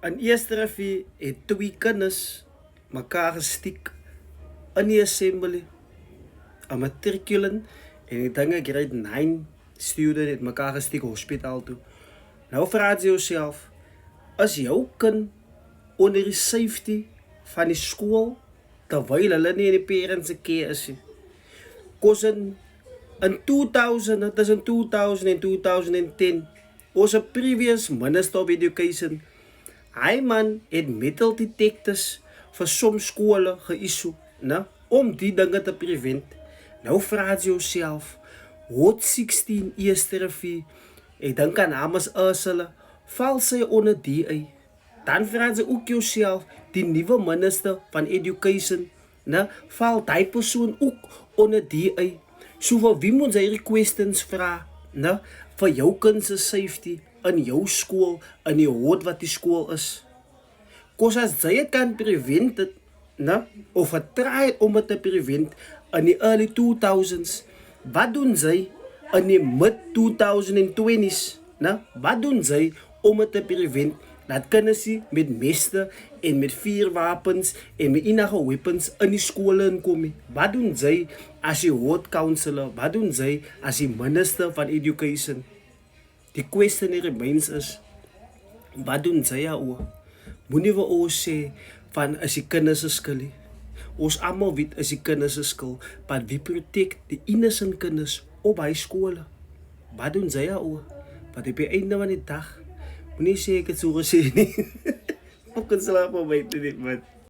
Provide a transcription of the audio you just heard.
Aan eerste revie het twee kinders mekaar gestiek in die assembly, 'n matriculant en ek dink 'n grade 9 student het mekaar gestiek hospitaal toe. Nou vra jy jouself, is jou kind onder die safety van die skool terwyl hulle nie in die parents se care is nie? Kos in 2000, dit is in 2000 en 2010, was 'n previous Minister of Education. Hy man het metal detectors vir soms skole geïssu, né, om die dinge te prevent. Nou vra jy jouself, Hot 16 eerste revie, ek dink aan namens Ursula, val sy onder DA? Dan vra jy ook jouself, die nuwe minister van Education, né, val die persoon ook onder DA? So vir wie moet jy hierdie questions vra, né, vir jou kind se safety in jou skool, in die hood wat die skool is? Kos as jy het kan prevent het, né, of try om het te prevent in die early 2000s, wat doen jy in die mid 2020s, né? Wat doen jy om het te prevent dat kinders met meste en met vuurwapens en met enige weapons in die skole inkom? Wat doen jy as die hood counselor? Wat doen jy as die minister van Education? Die question remains is, wat doen jy daaroor? Moenie vir ons sê van is die kinders se skuld. Ons almal weet is die kinders se skuld, maar wie protect die innocent kinders op by skole? Wat doen jy daaroor? Want op die einde van die dag, moenie sê ek het so gesê nie. Fucking slaap op my dit, man.